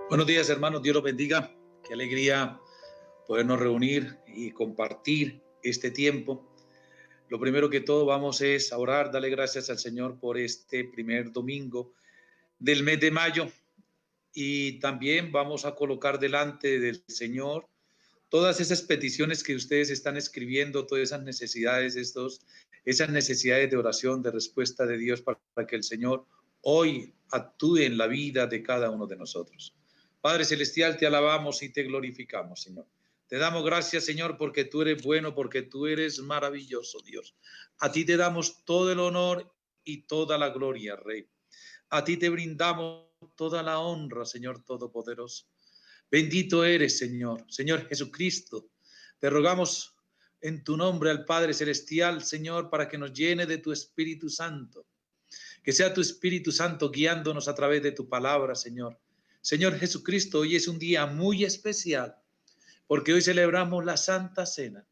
Buenos días, hermanos. Dios los bendiga. Qué alegría podernos reunir y compartir este tiempo. Lo primero que todo vamos es a orar, darle gracias al Señor por este primer domingo del mes de mayo, y también vamos a colocar delante del Señor todas esas peticiones que ustedes están escribiendo, todas esas necesidades, esas necesidades de oración, de respuesta de Dios, para que el Señor hoy actúe en la vida de cada uno de nosotros. Padre Celestial, te alabamos y te glorificamos, Señor. Te damos gracias, Señor, porque tú eres bueno, porque tú eres maravilloso, Dios. A ti te damos todo el honor y toda la gloria, Rey. A ti te brindamos toda la honra, Señor Todopoderoso. Bendito eres, Señor. Señor Jesucristo, te rogamos en tu nombre al Padre Celestial, Señor, para que nos llene de tu Espíritu Santo. Que sea tu Espíritu Santo guiándonos a través de tu palabra, Señor. Señor Jesucristo, hoy es un día muy especial, porque hoy celebramos la Santa Cena.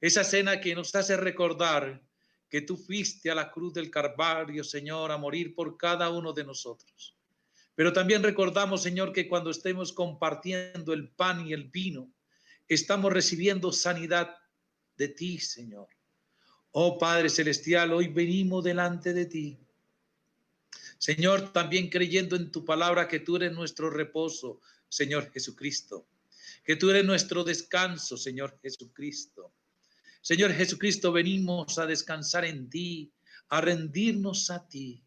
Esa cena que nos hace recordar que tú fuiste a la cruz del Calvario, Señor, a morir por cada uno de nosotros. Pero también recordamos, Señor, que cuando estemos compartiendo el pan y el vino, estamos recibiendo sanidad de ti, Señor. Oh Padre Celestial, hoy venimos delante de ti, Señor, también creyendo en tu palabra, que tú eres nuestro reposo, Señor Jesucristo, que tú eres nuestro descanso, Señor Jesucristo. Señor Jesucristo, venimos a descansar en ti, a rendirnos a ti.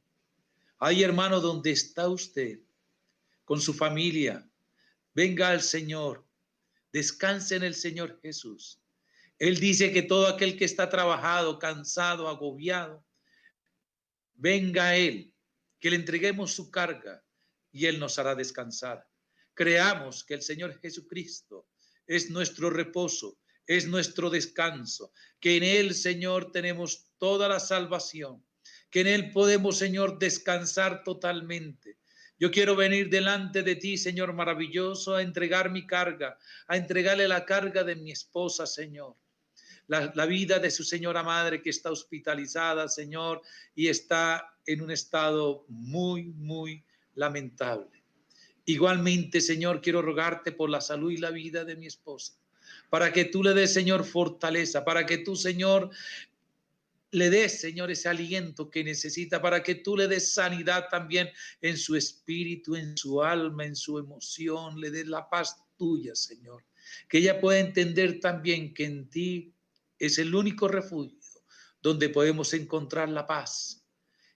Ay, hermano, ¿dónde está usted? Con su familia. Venga al Señor, descanse en el Señor Jesús. Él dice que todo aquel que está trabajado, cansado, agobiado, venga a Él, que le entreguemos su carga y Él nos hará descansar. Creamos que el Señor Jesucristo es nuestro reposo, es nuestro descanso, que en Él, Señor, tenemos toda la salvación, que en Él podemos, Señor, descansar totalmente. Yo quiero venir delante de ti, Señor maravilloso, a entregar mi carga, a entregarle la carga de mi esposa, Señor. La vida de su señora madre, que está hospitalizada, Señor, y está en un estado muy, muy lamentable. Igualmente, Señor, quiero rogarte por la salud y la vida de mi esposa, para que tú le des, Señor, fortaleza, para que tú, Señor, le des, Señor, ese aliento que necesita, para que tú le des sanidad también en su espíritu, en su alma, en su emoción, le des la paz tuya, Señor, que ella pueda entender también que en ti es el único refugio donde podemos encontrar la paz.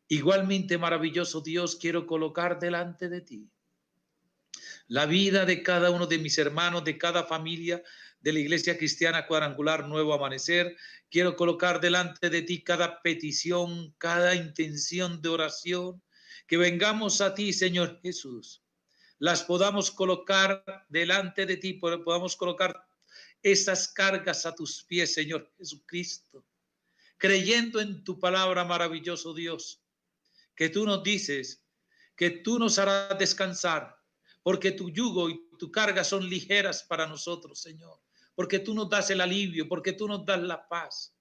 Igualmente, maravilloso Dios, quiero colocar delante de ti la vida de cada uno de mis hermanos, de cada familia de la Iglesia Cristiana Cuadrangular Nuevo Amanecer. Quiero colocar delante de ti cada petición, cada intención de oración, que vengamos a ti, Señor Jesús, las podamos colocar delante de ti, podamos colocar esas cargas a tus pies, Señor Jesucristo, creyendo en tu palabra, maravilloso Dios, que tú nos dices que tú nos harás descansar, porque tu yugo y tu carga son ligeras para nosotros, Señor, porque tú nos das el alivio, porque tú nos das la paz.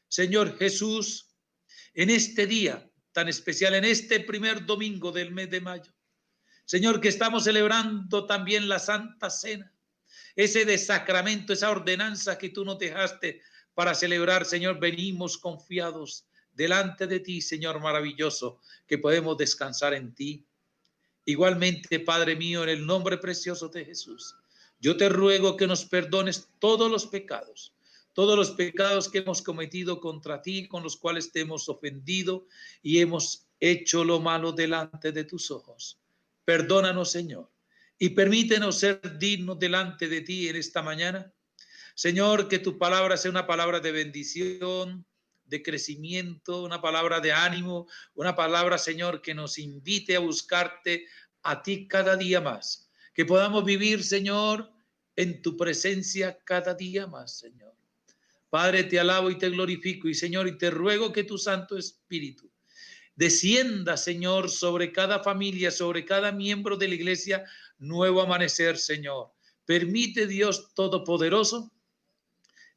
Señor Jesús, en este día tan especial, en este primer domingo del mes de mayo, Señor, que estamos celebrando también la Santa Cena, ese de sacramento, esa ordenanza que tú nos dejaste para celebrar, Señor, venimos confiados delante de ti, Señor maravilloso, que podemos descansar en ti. Igualmente, Padre mío, en el nombre precioso de Jesús, yo te ruego que nos perdones todos los pecados que hemos cometido contra ti, con los cuales te hemos ofendido y hemos hecho lo malo delante de tus ojos. Perdónanos, Señor, y permítenos ser dignos delante de ti en esta mañana. Señor, que tu palabra sea una palabra de bendición, de crecimiento, una palabra de ánimo, una palabra, Señor, que nos invite a buscarte a ti cada día más. Que podamos vivir, Señor, en tu presencia cada día más, Señor. Padre, te alabo y te glorifico, y Señor, y te ruego que tu Santo Espíritu descienda, Señor, sobre cada familia, sobre cada miembro de la Iglesia Nuevo Amanecer, Señor. Permite, Dios Todopoderoso,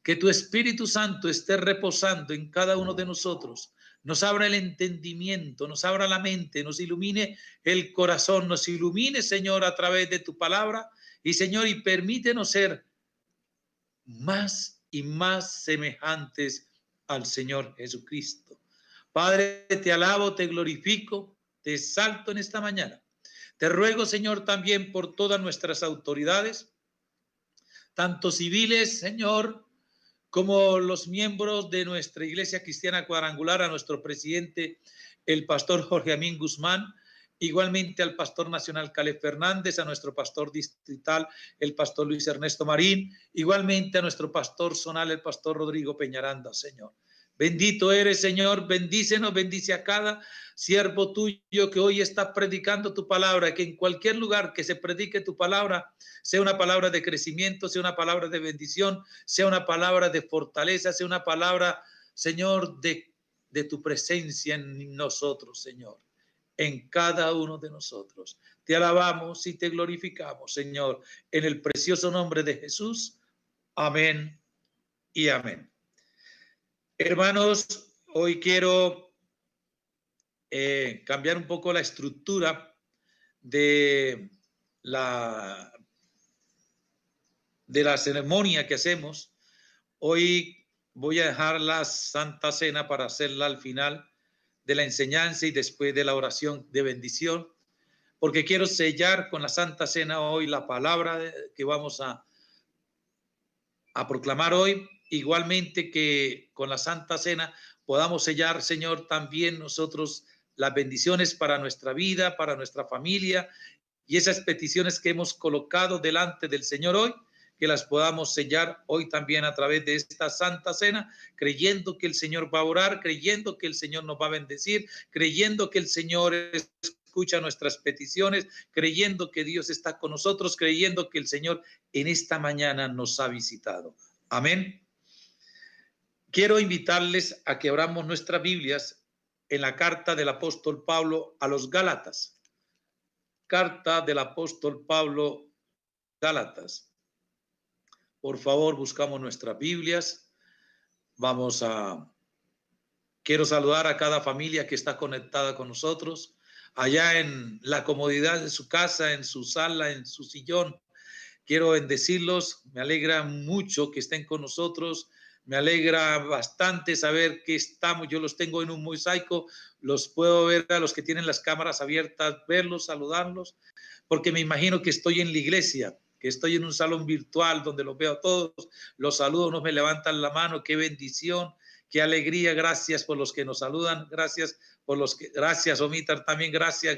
que tu Espíritu Santo esté reposando en cada uno de nosotros, nos abra el entendimiento, nos abra la mente, nos ilumine el corazón, nos ilumine, Señor, a través de tu palabra. Y, Señor, y permítenos ser más y más semejantes al Señor Jesucristo. Padre, te alabo, te glorifico, te exalto en esta mañana. Te ruego, Señor, también por todas nuestras autoridades, tanto civiles, Señor, como los miembros de nuestra Iglesia Cristiana Cuadrangular, a nuestro presidente, el pastor Jorge Amín Guzmán, igualmente al pastor nacional Caleb Fernández, a nuestro pastor distrital, el pastor Luis Ernesto Marín, igualmente a nuestro pastor zonal, el pastor Rodrigo Peñaranda, Señor. Bendito eres, Señor, bendícenos, bendice a cada siervo tuyo que hoy está predicando tu palabra, que en cualquier lugar que se predique tu palabra, sea una palabra de crecimiento, sea una palabra de bendición, sea una palabra de fortaleza, sea una palabra, Señor, de tu presencia en nosotros, Señor, en cada uno de nosotros. Te alabamos y te glorificamos, Señor, en el precioso nombre de Jesús. Amén y amén. Hermanos, hoy quiero cambiar un poco la estructura de la ceremonia que hacemos. Hoy voy a dejar la Santa Cena para hacerla al final de la enseñanza y después de la oración de bendición, porque quiero sellar con la Santa Cena hoy la palabra que vamos a proclamar hoy, igualmente que con la Santa Cena podamos sellar, Señor, también nosotros las bendiciones para nuestra vida, para nuestra familia, y esas peticiones que hemos colocado delante del Señor hoy, que las podamos sellar hoy también a través de esta Santa Cena, creyendo que el Señor va a orar, creyendo que el Señor nos va a bendecir, creyendo que el Señor escucha nuestras peticiones, creyendo que Dios está con nosotros, creyendo que el Señor en esta mañana nos ha visitado. Amén. Quiero invitarles a que abramos nuestras Biblias en la carta del apóstol Pablo a los Gálatas. Carta del apóstol Pablo, Gálatas. Por favor, buscamos nuestras Biblias. Quiero saludar a cada familia que está conectada con nosotros, allá en la comodidad de su casa, en su sala, en su sillón. Quiero bendecirlos. Me alegra mucho que estén con nosotros. Me alegra bastante saber que estamos. Yo los tengo en un mosaico. Los puedo ver a los que tienen las cámaras abiertas, verlos, saludarlos, porque me imagino que estoy en la iglesia, que estoy en un salón virtual donde los veo a todos. Los saludo, no me levantan la mano. Qué bendición, qué alegría. Gracias por los que nos saludan. Gracias por los que, gracias, Omitar, también gracias.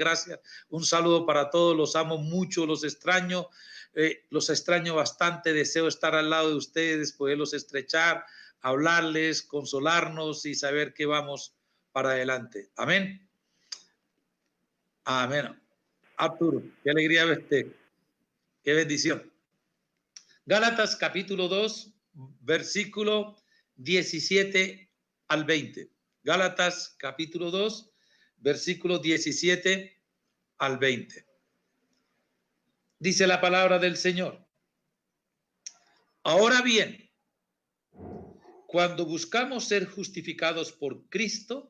Un saludo para todos. Los amo mucho, los extraño bastante. Deseo estar al lado de ustedes, poderlos estrechar, hablarles, consolarnos y saber que vamos para adelante. Amén. Amén. Arturo, qué alegría verte. Qué bendición. Gálatas capítulo 2, versículo 17 al 20. Gálatas capítulo 2, versículo 17 al 20. Dice la palabra del Señor. Ahora bien, cuando buscamos ser justificados por Cristo,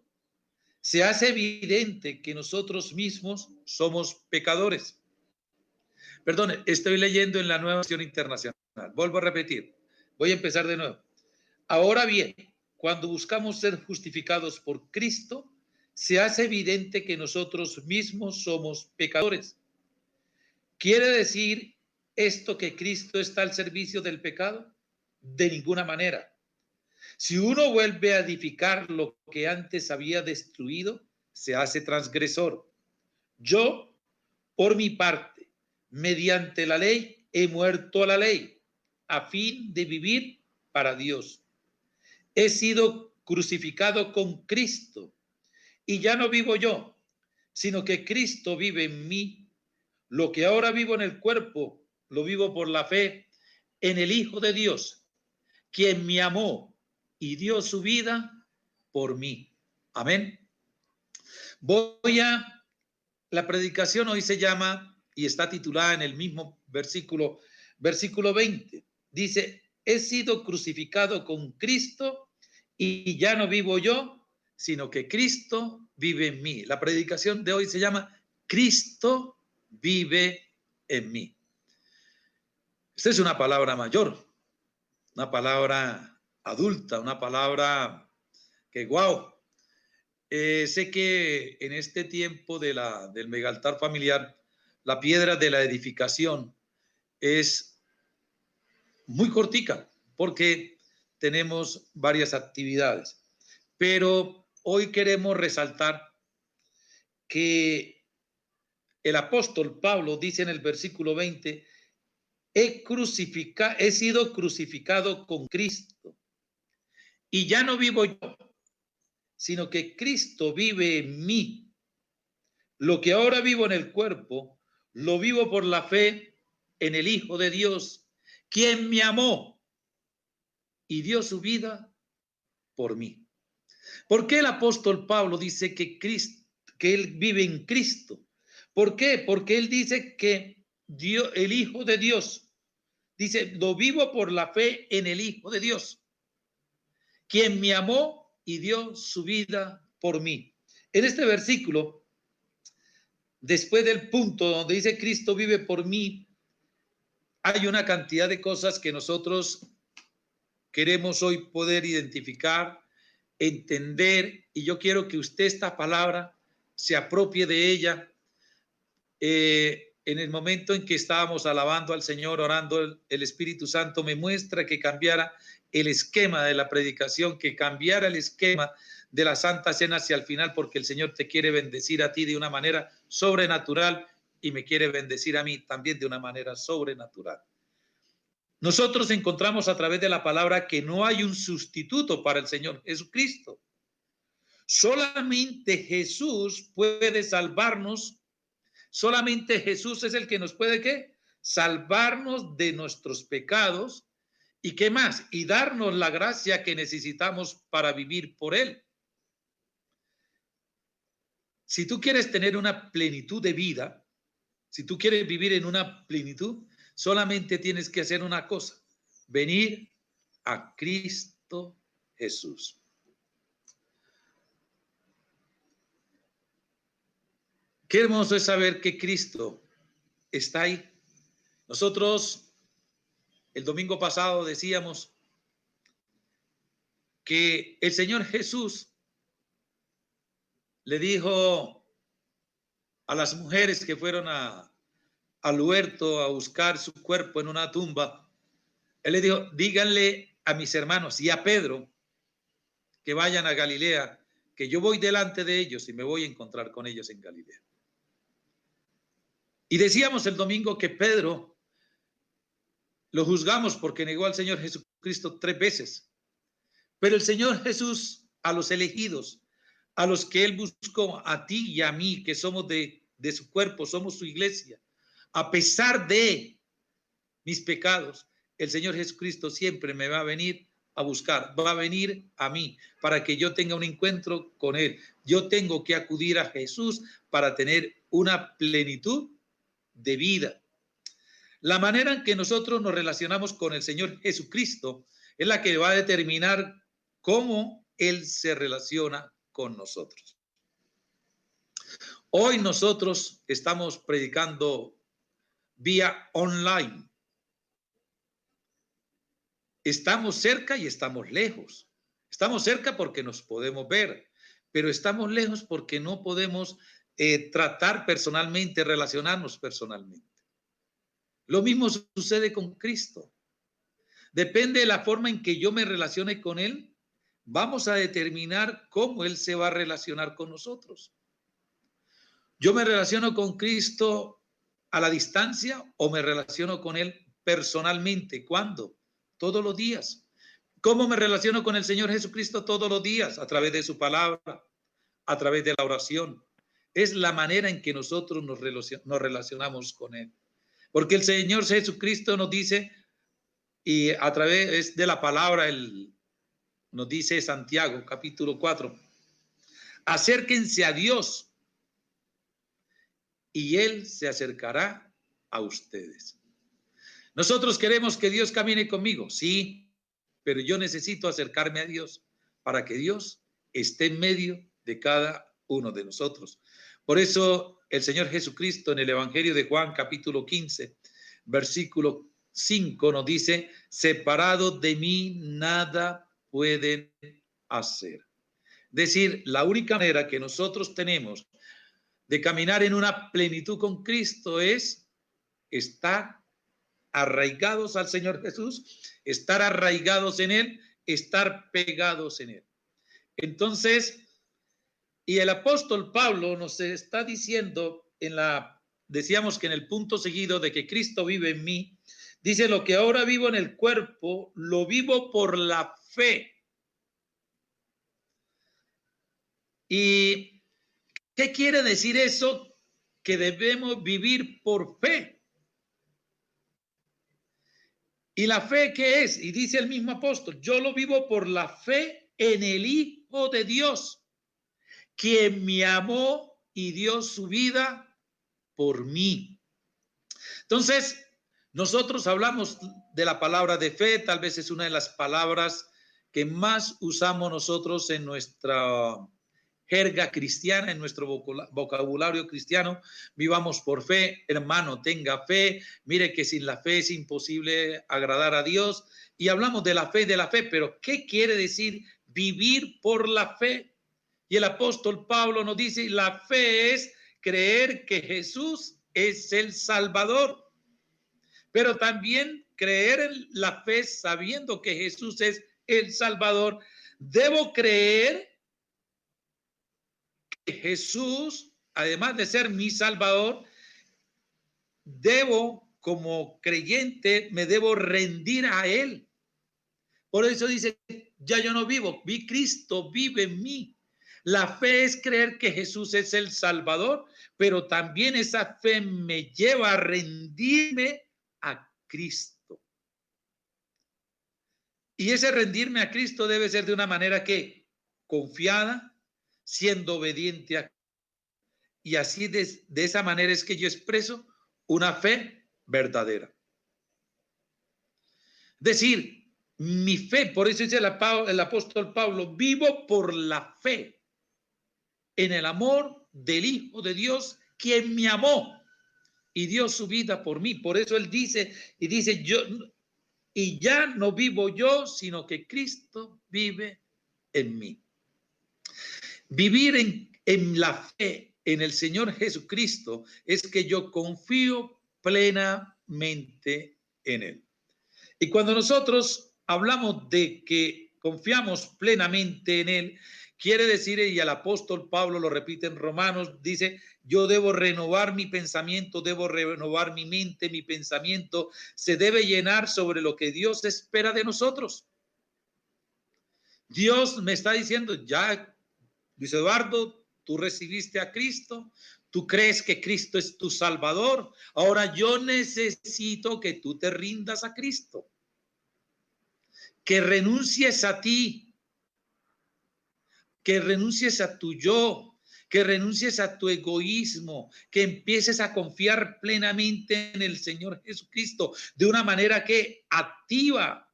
se hace evidente que nosotros mismos somos pecadores. Perdón, estoy leyendo en la Nueva Versión Internacional. Vuelvo a repetir. Voy a empezar de nuevo. Ahora bien, cuando buscamos ser justificados por Cristo, se hace evidente que nosotros mismos somos pecadores. ¿Quiere decir esto que Cristo está al servicio del pecado? De ninguna manera. Si uno vuelve a edificar lo que antes había destruido, se hace transgresor. Yo, por mi parte, mediante la ley, he muerto a la ley, a fin de vivir para Dios. He sido crucificado con Cristo, y ya no vivo yo, sino que Cristo vive en mí. Lo que ahora vivo en el cuerpo, lo vivo por la fe en el Hijo de Dios, quien me amó y dio su vida por mí. Amén. La predicación hoy se llama y está titulada en el mismo versículo 20. Dice, he sido crucificado con Cristo y ya no vivo yo, sino que Cristo vive en mí. La predicación de hoy se llama Cristo vive en mí. Esta es una palabra mayor, una palabra adulta, una palabra que guau. Sé que en este tiempo del megaltar familiar, la piedra de la edificación es muy cortica porque tenemos varias actividades. Pero hoy queremos resaltar que el apóstol Pablo dice en el versículo 20, he sido crucificado con Cristo y ya no vivo yo, sino que Cristo vive en mí. Lo que ahora vivo en el cuerpo, lo vivo por la fe en el Hijo de Dios, quien me amó y dio su vida por mí. ¿Por qué el apóstol Pablo dice que él vive en Cristo? ¿Por qué? Porque él dice que Dios, el Hijo de Dios, dice, lo vivo por la fe en el Hijo de Dios, quien me amó y dio su vida por mí. En este versículo, después del punto donde dice Cristo vive por mí, hay una cantidad de cosas que nosotros queremos hoy poder identificar, entender, y yo quiero que usted esta palabra se apropie de ella. En el momento en que estábamos alabando al Señor, orando, el Espíritu Santo me muestra que cambiara el esquema de la predicación, que cambiara el esquema de la Santa Cena hacia el final, porque el Señor te quiere bendecir a ti de una manera sobrenatural y me quiere bendecir a mí también de una manera sobrenatural. Nosotros encontramos a través de la palabra que no hay un sustituto para el Señor Jesucristo. Solamente Jesús puede salvarnos. Solamente Jesús es el que nos puede, ¿qué? Salvarnos de nuestros pecados. ¿Y qué más? Y darnos la gracia que necesitamos para vivir por Él. Si tú quieres tener una plenitud de vida, si tú quieres vivir en una plenitud, solamente tienes que hacer una cosa: venir a Cristo Jesús. Qué hermoso es saber que Cristo está ahí. Nosotros el domingo pasado decíamos que el Señor Jesús le dijo a las mujeres que fueron al huerto a buscar su cuerpo en una tumba, Él le dijo, díganle a mis hermanos y a Pedro que vayan a Galilea, que yo voy delante de ellos y me voy a encontrar con ellos en Galilea. Y decíamos el domingo que Pedro lo juzgamos porque negó al Señor Jesucristo 3 veces. Pero el Señor Jesús, a los elegidos, a los que Él buscó, a ti y a mí, que somos de su cuerpo, somos su iglesia, a pesar de mis pecados, el Señor Jesucristo siempre me va a venir a buscar, va a venir a mí para que yo tenga un encuentro con Él. Yo tengo que acudir a Jesús para tener una plenitud de vida. La manera en que nosotros nos relacionamos con el Señor Jesucristo es la que va a determinar cómo Él se relaciona con nosotros. Hoy nosotros estamos predicando vía online. Estamos cerca y estamos lejos. Estamos cerca porque nos podemos ver, pero estamos lejos porque no podemos tratar personalmente, relacionarnos personalmente. Lo mismo sucede con Cristo. Depende de la forma en que yo me relacione con Él, vamos a determinar cómo Él se va a relacionar con nosotros. ¿Yo me relaciono con Cristo a la distancia o me relaciono con Él personalmente? ¿Cuándo? Todos los días. ¿Cómo me relaciono con el Señor Jesucristo? Todos los días, a través de su palabra, a través de la oración. Es la manera en que nosotros nos relacionamos con Él. Porque el Señor Jesucristo nos dice, y a través de la palabra, nos dice Santiago, capítulo 4, acérquense a Dios y Él se acercará a ustedes. Nosotros queremos que Dios camine conmigo, sí, pero yo necesito acercarme a Dios para que Dios esté en medio de cada uno de nosotros. Por eso el Señor Jesucristo en el Evangelio de Juan capítulo 15, versículo 5 nos dice: separado de mí nada pueden hacer. Es decir, la única manera que nosotros tenemos de caminar en una plenitud con Cristo es estar arraigados al Señor Jesús, estar arraigados en Él, estar pegados en Él. Entonces, y el apóstol Pablo nos está diciendo decíamos que en el punto seguido de que Cristo vive en mí, dice: lo que ahora vivo en el cuerpo, lo vivo por la fe. ¿Y qué quiere decir eso? Que debemos vivir por fe. ¿Y la fe qué es? Y dice el mismo apóstol: yo lo vivo por la fe en el Hijo de Dios, quien me amó y dio su vida por mí. Entonces, nosotros hablamos de la palabra de fe, tal vez es una de las palabras que más usamos nosotros en nuestra jerga cristiana, en nuestro vocabulario cristiano. Vivamos por fe, hermano, tenga fe, mire que sin la fe es imposible agradar a Dios. Y hablamos de la fe, pero ¿qué quiere decir vivir por la fe? Y el apóstol Pablo nos dice: la fe es creer que Jesús es el Salvador, pero también creer en la fe sabiendo que Jesús es el Salvador. Debo creer que Jesús, además de ser mi Salvador, como creyente, me debo rendir a Él. Por eso dice: ya yo no vivo, Cristo vive en mí. La fe es creer que Jesús es el Salvador, pero también esa fe me lleva a rendirme a Cristo. Y ese rendirme a Cristo debe ser de una manera que confiada, siendo obediente a Cristo. Y así de esa manera es que yo expreso una fe verdadera. Es decir, mi fe, por eso dice el apóstol Pablo: vivo por la fe en el amor del Hijo de Dios, quien me amó y dio su vida por mí. Por eso él dice, y ya no vivo yo, sino que Cristo vive en mí. Vivir en la fe en el Señor Jesucristo es que yo confío plenamente en Él. Y cuando nosotros hablamos de que confiamos plenamente en Él, quiere decir, y el apóstol Pablo lo repite en Romanos, dice: yo debo renovar mi pensamiento, debo renovar mi mente, mi pensamiento se debe llenar sobre lo que Dios espera de nosotros. Dios me está diciendo: ya, Luis Eduardo, tú recibiste a Cristo, tú crees que Cristo es tu Salvador, ahora yo necesito que tú te rindas a Cristo, que renuncies a ti, que renuncies a tu yo, que renuncies a tu egoísmo, que empieces a confiar plenamente en el Señor Jesucristo de una manera que activa,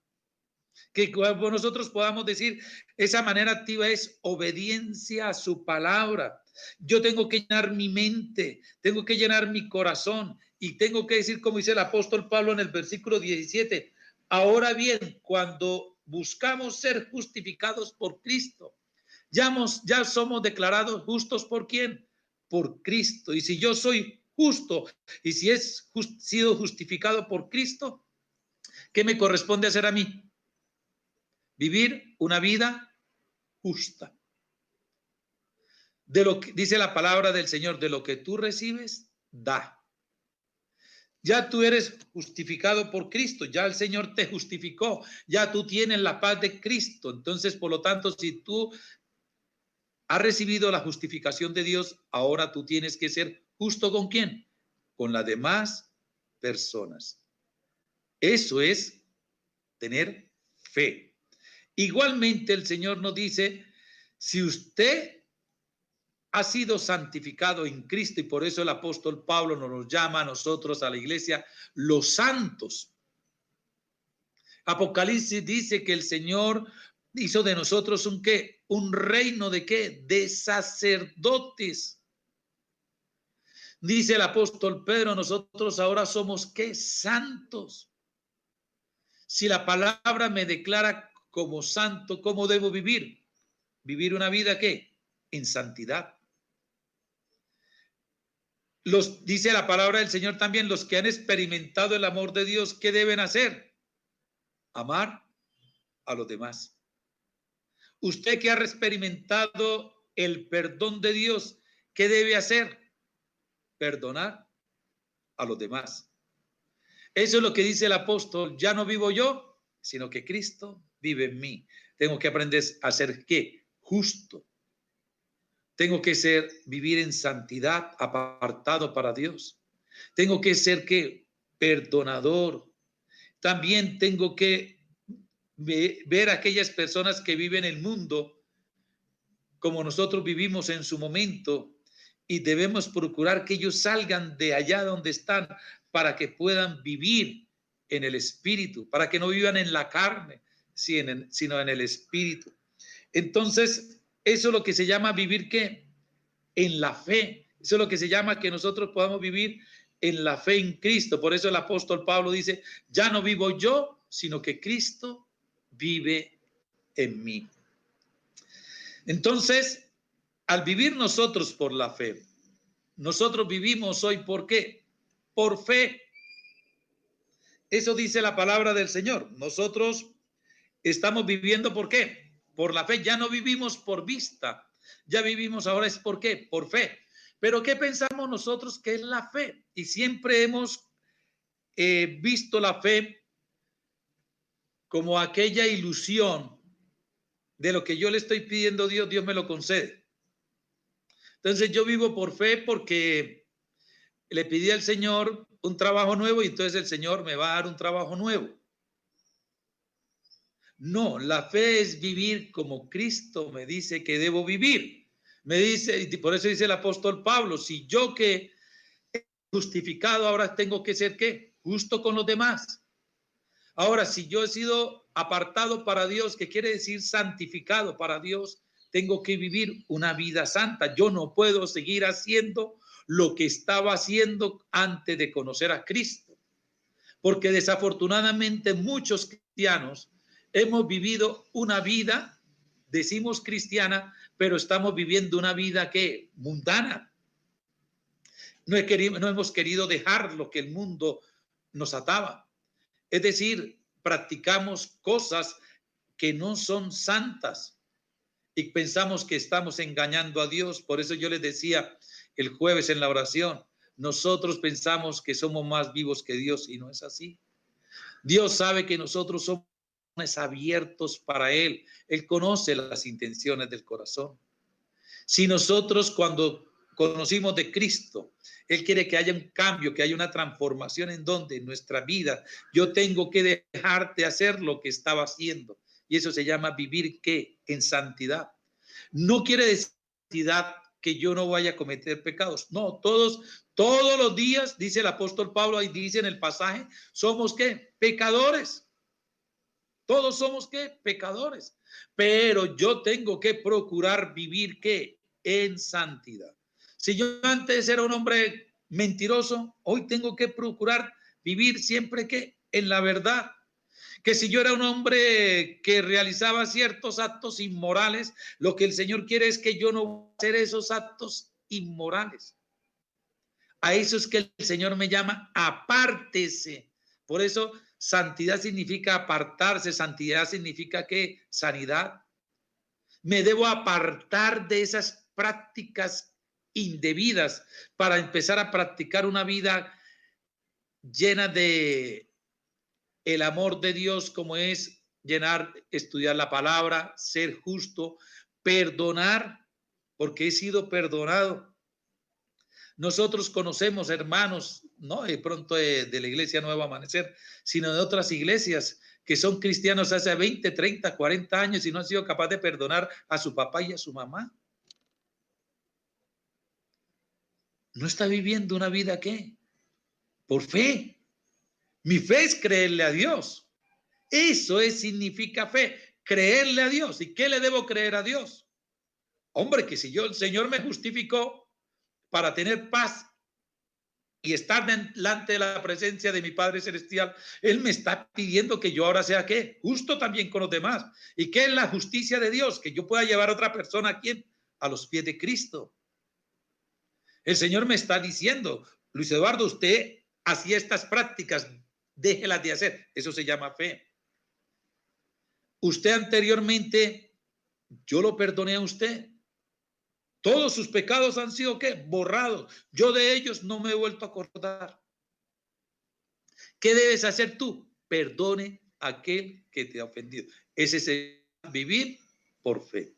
que nosotros podamos decir, esa manera activa es obediencia a su palabra. Yo tengo que llenar mi mente, tengo que llenar mi corazón y tengo que decir, como dice el apóstol Pablo en el versículo 17, ahora bien, cuando buscamos ser justificados por Cristo, ya somos declarados justos. ¿Por quién? Por Cristo. Y si yo soy justo y si he sido justificado por Cristo, ¿qué me corresponde hacer a mí? Vivir una vida justa. De lo que dice la palabra del Señor: de lo que tú recibes, da. Ya tú eres justificado por Cristo, ya el Señor te justificó, ya tú tienes la paz de Cristo. Entonces, por lo tanto, si tú has recibido la justificación de Dios, ahora tú tienes que ser justo. ¿Con quién? Con las demás personas. Eso es tener fe. Igualmente el Señor nos dice: si usted ha sido santificado en Cristo, y por eso el apóstol Pablo nos llama a nosotros, a la iglesia, los santos. Apocalipsis dice que el Señor hizo de nosotros un ¿qué? un reino ¿de qué? De sacerdotes. Dice el apóstol Pedro, nosotros ahora somos ¿qué? Santos. Si la palabra me declara como santo, ¿cómo debo vivir? Vivir una vida ¿qué? En santidad. Dice la palabra del Señor también, los que han experimentado el amor de Dios, ¿qué deben hacer? Amar a los demás. Usted que ha experimentado el perdón de Dios, ¿qué debe hacer? Perdonar a los demás. Eso es lo que dice el apóstol, ya no vivo yo, sino que Cristo vive en mí. Tengo que aprender a ser ¿qué? Justo. Tengo que vivir en santidad, apartado para Dios. Tengo que ser ¿qué? Perdonador. También tengo que ver a aquellas personas que viven el mundo como nosotros vivimos en su momento, y debemos procurar que ellos salgan de allá donde están para que puedan vivir en el espíritu, para que no vivan en la carne, sino en el espíritu. Entonces, eso es lo que se llama vivir ¿qué? En la fe. Eso es lo que se llama que nosotros podamos vivir en la fe en Cristo. Por eso el apóstol Pablo dice, ya no vivo yo, sino que Cristo vive en mí. Entonces, al vivir nosotros por la fe, nosotros vivimos hoy ¿por qué? Por fe. Eso dice la palabra del Señor. Nosotros estamos viviendo ¿por qué? Por la fe. Ya no vivimos por vista. Ya vivimos ahora es ¿por qué? Por fe. Pero ¿qué pensamos nosotros que es la fe? Y siempre hemos visto la fe como aquella ilusión de lo que yo le estoy pidiendo a Dios, Dios me lo concede. Entonces yo vivo por fe porque le pedí al Señor un trabajo nuevo y entonces el Señor me va a dar un trabajo nuevo. No, la fe es vivir como Cristo me dice que debo vivir. Me dice, y por eso dice el apóstol Pablo, si yo que he justificado ahora tengo que ser ¿qué? Justo con los demás. Ahora, si yo he sido apartado para Dios, que quiere decir santificado para Dios, tengo que vivir una vida santa. Yo no puedo seguir haciendo lo que estaba haciendo antes de conocer a Cristo. Porque desafortunadamente muchos cristianos hemos vivido una vida, decimos cristiana, pero estamos viviendo una vida que mundana. No hemos querido dejar lo que el mundo nos ataba. Es decir, practicamos cosas que no son santas y pensamos que estamos engañando a Dios. Por eso yo les decía el jueves en la oración, nosotros pensamos que somos más vivos que Dios y no es así. Dios sabe que nosotros somos abiertos para Él. Él conoce las intenciones del corazón. Si nosotros cuando conocimos de Cristo, Él quiere que haya un cambio, que haya una transformación en donde en nuestra vida yo tengo que dejar de hacer lo que estaba haciendo. Y eso se llama vivir ¿qué? En santidad. No quiere decir santidad que yo no vaya a cometer pecados. No, todos los días, dice el apóstol Pablo, ahí dice en el pasaje, somos ¿qué? Pecadores. Todos somos ¿qué? Pecadores. Pero yo tengo que procurar vivir ¿qué? En santidad. Si yo antes era un hombre mentiroso, hoy tengo que procurar vivir siempre ¿qué? En la verdad. Que si yo era un hombre que realizaba ciertos actos inmorales, lo que el Señor quiere es que yo no voy a hacer esos actos inmorales. A eso es que el Señor me llama, apártese. Por eso santidad significa apartarse, santidad significa que sanidad. Me debo apartar de esas prácticas indebidas para empezar a practicar una vida llena de el amor de Dios, como es estudiar la palabra, ser justo, perdonar, porque he sido perdonado. Nosotros conocemos hermanos, no de pronto de la iglesia Nuevo Amanecer, sino de otras iglesias que son cristianos hace 20, 30, 40 años y no han sido capaces de perdonar a su papá y a su mamá. No está viviendo una vida ¿qué? Por fe. Mi fe es creerle a Dios. Eso significa fe, creerle a Dios. ¿Y qué le debo creer a Dios? Hombre, que si el Señor me justificó para tener paz y estar delante de la presencia de mi Padre Celestial, Él me está pidiendo que yo ahora sea, ¿qué? Justo también con los demás. ¿Y qué es la justicia de Dios? Que yo pueda llevar a otra persona, ¿a quién? A los pies de Cristo. El Señor me está diciendo, Luis Eduardo, usted hacía estas prácticas, déjelas de hacer. Eso se llama fe. Usted anteriormente, yo lo perdoné a usted. Todos sus pecados han sido, ¿qué? Borrados. Yo de ellos no me he vuelto a acordar. ¿Qué debes hacer tú? Perdone a aquel que te ha ofendido. Ese es vivir por fe.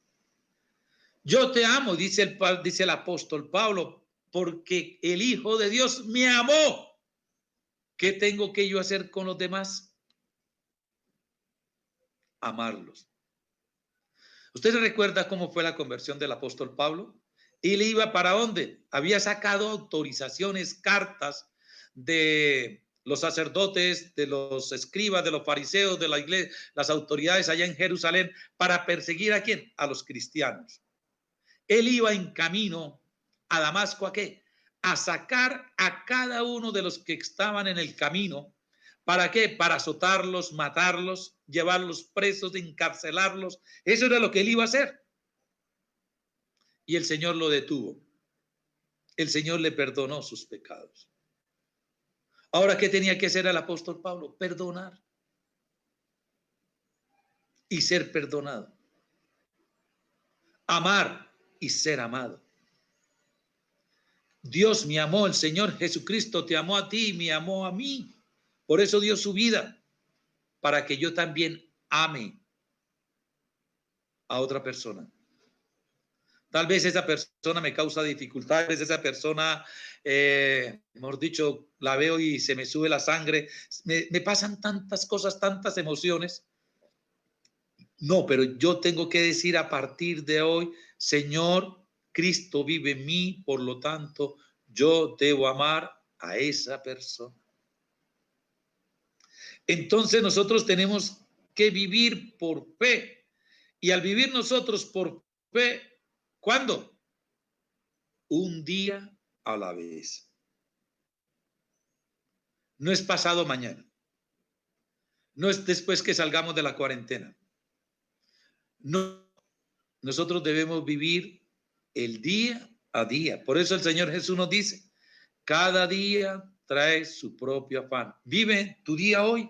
Yo te amo, dice el apóstol Pablo, porque el Hijo de Dios me amó. ¿Qué tengo que yo hacer con los demás? Amarlos. ¿Usted se recuerda cómo fue la conversión del apóstol Pablo? ¿Él iba para dónde? Había sacado autorizaciones, cartas de los sacerdotes, de los escribas, de los fariseos, de la iglesia, las autoridades allá en Jerusalén, para perseguir ¿a quién? A los cristianos. Él iba en camino a Damasco, ¿a qué? A sacar a cada uno de los que estaban en el camino. ¿Para qué? Para azotarlos, matarlos, llevarlos presos, encarcelarlos. Eso era lo que él iba a hacer. Y el Señor lo detuvo. El Señor le perdonó sus pecados. Ahora, ¿qué tenía que hacer el apóstol Pablo? Perdonar. Y ser perdonado. Amar y ser amado. Dios me amó, el Señor Jesucristo te amó a ti y me amó a mí. Por eso dio su vida, para que yo también ame a otra persona. Tal vez esa persona me causa dificultades, esa persona, mejor dicho, la veo y se me sube la sangre, me pasan tantas cosas, tantas emociones. No, pero yo tengo que decir a partir de hoy, Señor, Cristo vive en mí, por lo tanto, yo debo amar a esa persona. Entonces nosotros tenemos que vivir por fe. Y al vivir nosotros por fe, ¿cuándo? Un día a la vez. No es pasado mañana. No es después que salgamos de la cuarentena. No, nosotros debemos vivir el día a día. Por eso el Señor Jesús nos dice, cada día trae su propio afán. Vive tu día hoy.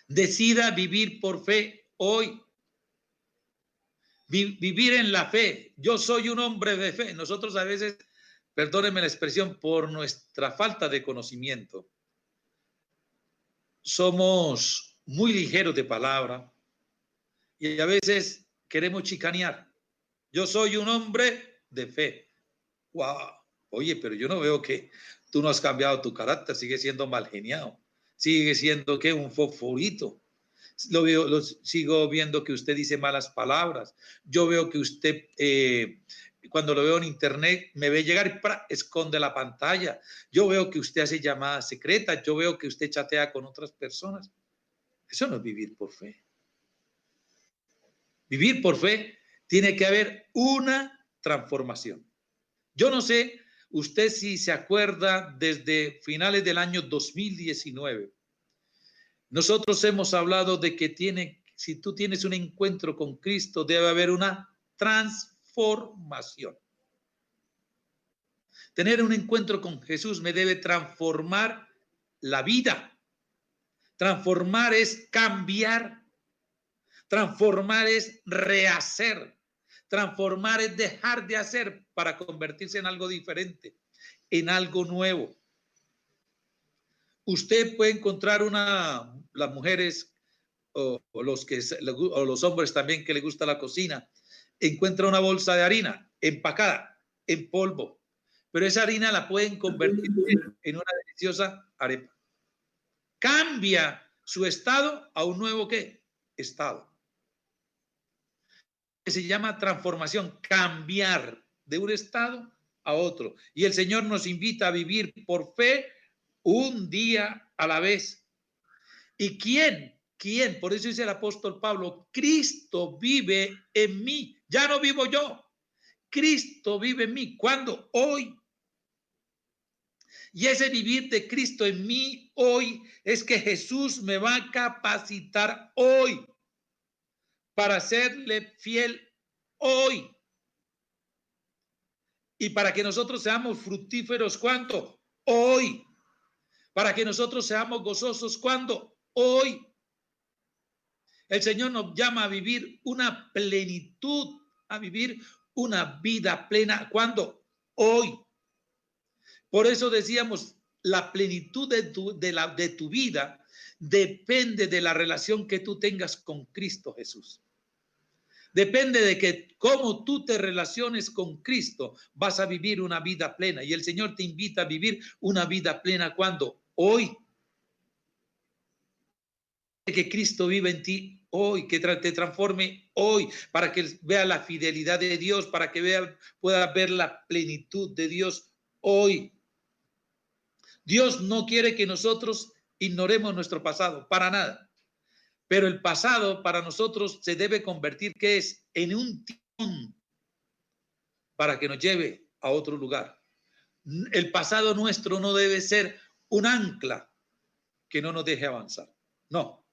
Decida vivir por fe hoy. Vivir en la fe. Yo soy un hombre de fe. Nosotros a veces, perdónenme la expresión, por nuestra falta de conocimiento, somos muy ligeros de palabra y a veces queremos chicanear. Yo soy un hombre de fe. Wow. Oye, pero yo no veo que tú no has cambiado tu carácter, sigue siendo mal geniado, sigue siendo que un fosforito. Sigo viendo que usted dice malas palabras. Yo veo que usted, cuando lo veo en internet, me ve llegar y esconde la pantalla. Yo veo que usted hace llamadas secretas. Yo veo que usted chatea con otras personas. Eso no es vivir por fe. Vivir por fe tiene que haber una transformación. Yo no sé usted si se acuerda desde finales del año 2019. Nosotros hemos hablado de que si tú tienes un encuentro con Cristo, debe haber una transformación. Tener un encuentro con Jesús me debe transformar la vida. Transformar es cambiar. Transformar es rehacer. Transformar es dejar de hacer para convertirse en algo diferente, en algo nuevo. Usted puede encontrar las mujeres o los hombres también que les gusta la cocina, encuentra una bolsa de harina empacada en polvo, pero esa harina la pueden convertir en una deliciosa arepa. Cambia su estado a un nuevo ¿qué? Estado. Que se llama transformación, cambiar de un estado a otro. Y el Señor nos invita a vivir por fe un día a la vez. ¿Y quién ¿Quién? Por eso dice el apóstol Pablo, Cristo vive en mí. Ya no vivo yo. Cristo vive en mí. ¿Cuándo? Hoy. Y ese vivir de Cristo en mí hoy es que Jesús me va a capacitar hoy para serle fiel hoy. Y para que nosotros seamos fructíferos, ¿cuándo? Hoy. Para que nosotros seamos gozosos, ¿cuándo? Hoy. El Señor nos llama a vivir una plenitud, a vivir una vida plena. ¿Cuándo? Hoy. Por eso decíamos, la plenitud de tu vida depende de la relación que tú tengas con Cristo Jesús. Depende de que cómo tú te relaciones con Cristo, vas a vivir una vida plena. Y el Señor te invita a vivir una vida plena. ¿Cuándo? Hoy. Que Cristo vive en ti hoy, que te transforme hoy, para que vea la fidelidad de Dios, para que pueda ver la plenitud de Dios hoy. Dios no quiere que nosotros ignoremos nuestro pasado, para nada. Pero el pasado para nosotros se debe convertir, ¿qué es? En un timón para que nos lleve a otro lugar. El pasado nuestro no debe ser un ancla que no nos deje avanzar. No,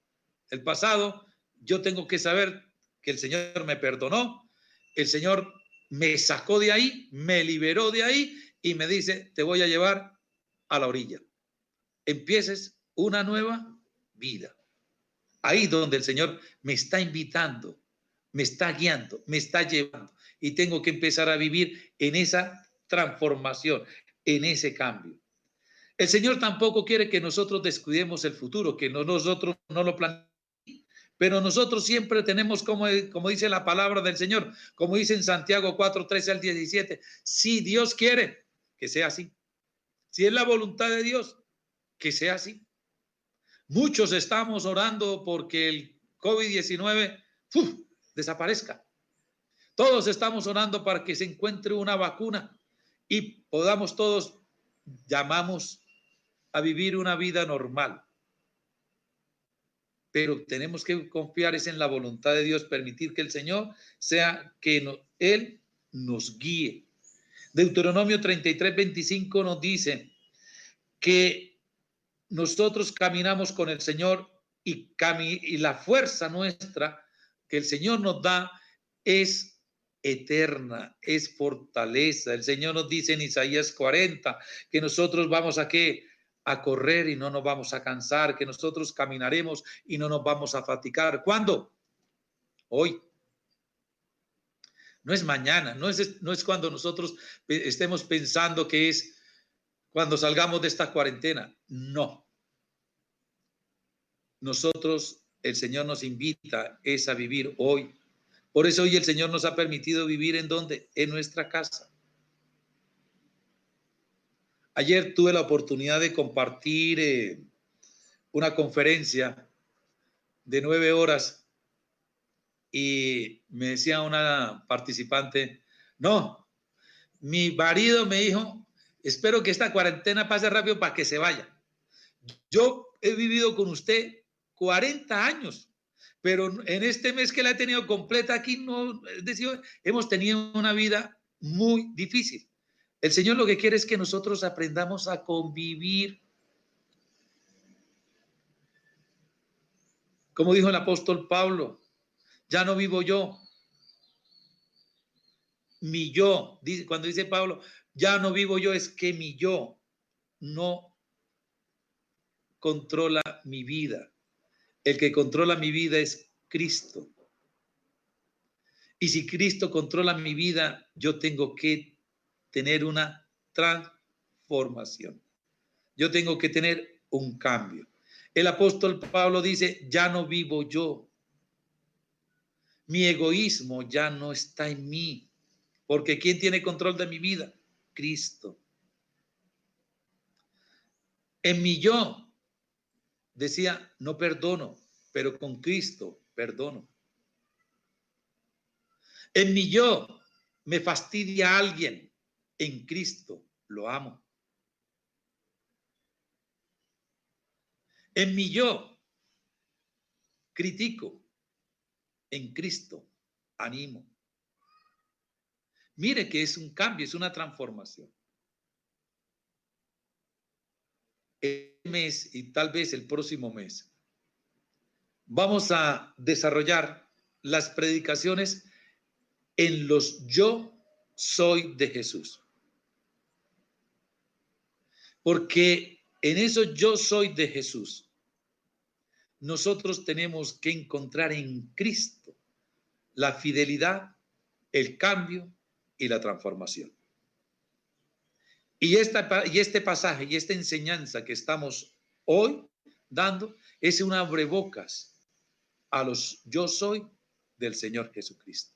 el pasado yo tengo que saber que el Señor me perdonó, el Señor me sacó de ahí, me liberó de ahí y me dice, te voy a llevar a la orilla. Empieces una nueva vida. Ahí donde el Señor me está invitando, me está guiando, me está llevando. Y tengo que empezar a vivir en esa transformación, en ese cambio. El Señor tampoco quiere que nosotros descuidemos el futuro, que nosotros no lo planeemos. Pero nosotros siempre tenemos, como dice la palabra del Señor, como dice en Santiago 4, 13 al 17, si Dios quiere que sea así, si es la voluntad de Dios, que sea así. Muchos estamos orando porque el COVID-19 desaparezca. Todos estamos orando para que se encuentre una vacuna y podamos todos, llamamos a vivir una vida normal. Pero tenemos que confiar es en la voluntad de Dios, permitir que el Señor sea que Él nos guíe. Deuteronomio 33, 25 nos dice que nosotros caminamos con el Señor y la fuerza nuestra que el Señor nos da es eterna, es fortaleza. El Señor nos dice en Isaías 40 que nosotros vamos a correr y no nos vamos a cansar, que nosotros caminaremos y no nos vamos a fatigar. ¿Cuándo? Hoy. No es mañana, no es cuando nosotros estemos pensando que es cuando salgamos de esta cuarentena. No. Nosotros, el Señor nos invita es a vivir hoy. Por eso hoy el Señor nos ha permitido vivir ¿en dónde? En nuestra casa. Ayer tuve la oportunidad de compartir una conferencia de 9 horas y me decía una participante, no, mi marido me dijo, espero que esta cuarentena pase rápido para que se vaya. Yo he vivido con usted 40 años, pero en este mes que la he tenido completa aquí, no, es decir, hemos tenido una vida muy difícil. El Señor lo que quiere es que nosotros aprendamos a convivir. Como dijo el apóstol Pablo, ya no vivo yo, mi yo. Cuando dice Pablo, ya no vivo yo, es que mi yo no controla mi vida. El que controla mi vida es Cristo. Y si Cristo controla mi vida, yo tengo que tener una transformación. Yo tengo que tener un cambio. El apóstol Pablo dice, ya no vivo yo. Mi egoísmo ya no está en mí. Porque ¿quién tiene control de mi vida? Cristo. En mi yo, decía, no perdono, pero con Cristo perdono. En mi yo, me fastidia a alguien, en Cristo lo amo. En mi yo, critico, en Cristo animo. Mire que es un cambio, es una transformación. El mes y tal vez el próximo mes vamos a desarrollar las predicaciones en los yo soy de Jesús. Porque en eso yo soy de Jesús, nosotros tenemos que encontrar en Cristo la fidelidad, el cambio y la transformación. Y este pasaje y esta enseñanza que estamos hoy dando es un abrebocas a los yo soy del Señor Jesucristo.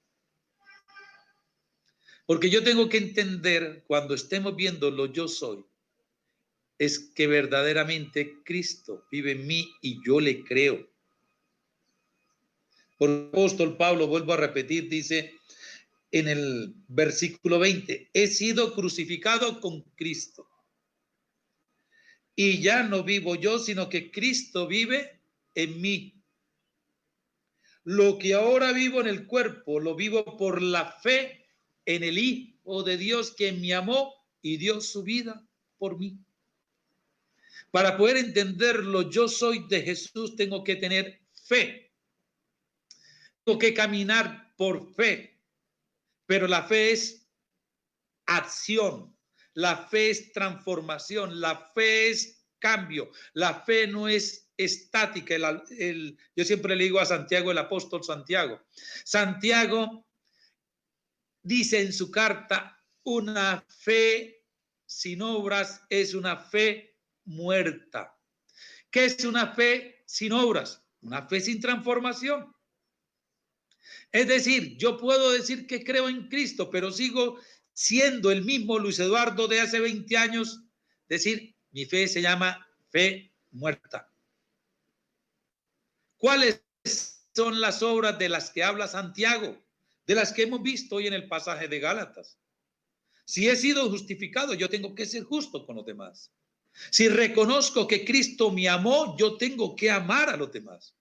Porque yo tengo que entender, cuando estemos viendo lo yo soy, es que verdaderamente Cristo vive en mí y yo le creo. Por el apóstol Pablo, vuelvo a repetir, dice en el versículo 20, he sido crucificado con Cristo. Y ya no vivo yo, sino que Cristo vive en mí. Lo que ahora vivo en el cuerpo, lo vivo por la fe en el Hijo de Dios que me amó y dio su vida por mí. Para poder entenderlo, yo soy de Jesús, tengo que tener fe. Tengo que caminar por fe. Pero la fe es acción. La fe es transformación. La fe es cambio. La fe no es estática. Yo siempre le digo a Santiago, el apóstol Santiago. Santiago dice en su carta, una fe sin obras es una fe muerta. ¿Qué es una fe sin obras? Una fe sin transformación. Es decir, yo puedo decir que creo en Cristo, pero sigo siendo el mismo Luis Eduardo de hace 20 años. Decir, mi fe se llama fe muerta. ¿Cuáles son las obras de las que habla Santiago? De las que hemos visto hoy en el pasaje de Gálatas. Si he sido justificado, yo tengo que ser justo con los demás. Si reconozco que Cristo me amó, yo tengo que amar a los demás.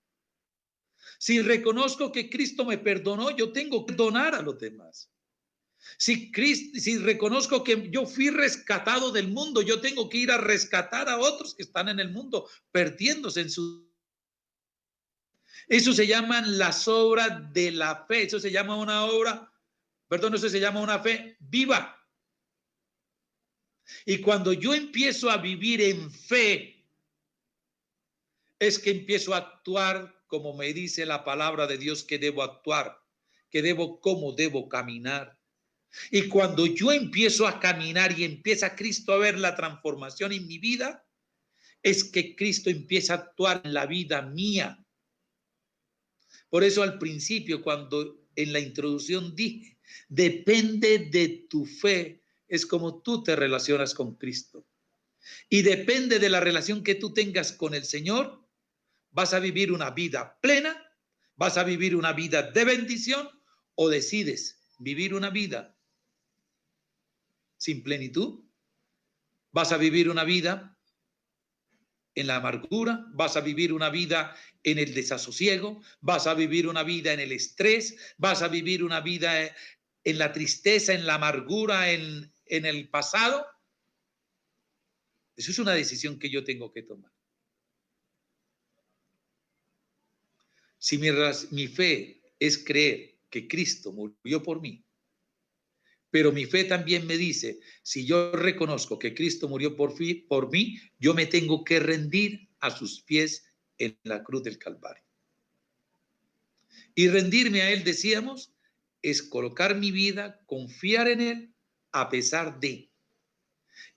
Si reconozco que Cristo me perdonó, yo tengo que perdonar a los demás. Si reconozco que yo fui rescatado del mundo, yo tengo que ir a rescatar a otros que están en el mundo, perdiéndose en su... Eso se llaman las obras de la fe. Eso se llama una obra, perdón, eso se llama una fe viva. Y cuando yo empiezo a vivir en fe, es que empiezo a actuar como me dice la palabra de Dios que debo actuar, cómo debo caminar. Y cuando yo empiezo a caminar y empieza Cristo a ver la transformación en mi vida, es que Cristo empieza a actuar en la vida mía. Por eso al principio, cuando en la introducción dije, depende de tu fe, es como tú te relacionas con Cristo. Y depende de la relación que tú tengas con el Señor, vas a vivir una vida plena, vas a vivir una vida de bendición o decides vivir una vida sin plenitud. Vas a vivir una vida en la amargura, vas a vivir una vida en el desasosiego, vas a vivir una vida en el estrés, vas a vivir una vida en la tristeza, en la amargura, en el pasado. Eso es una decisión que yo tengo que tomar. Si mi fe es creer que Cristo murió por mí, pero mi fe también me dice, si yo reconozco que Cristo murió por mí, yo me tengo que rendir a sus pies en la cruz del Calvario. Y rendirme a Él, decíamos, es colocar mi vida, confiar en Él a pesar de.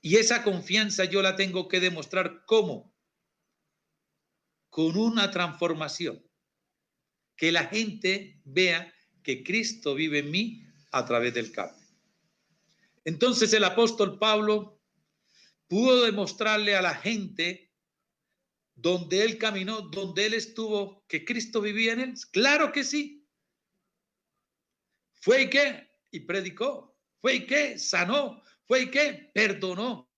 Y esa confianza yo la tengo que demostrar ¿cómo? Con una transformación. Que la gente vea que Cristo vive en mí a través del cambio. Entonces el apóstol Pablo pudo demostrarle a la gente donde él caminó, donde él estuvo, que Cristo vivía en él. Claro que sí. Fue y que, y predicó. Fue y que, sanó. Fue y que, perdonó.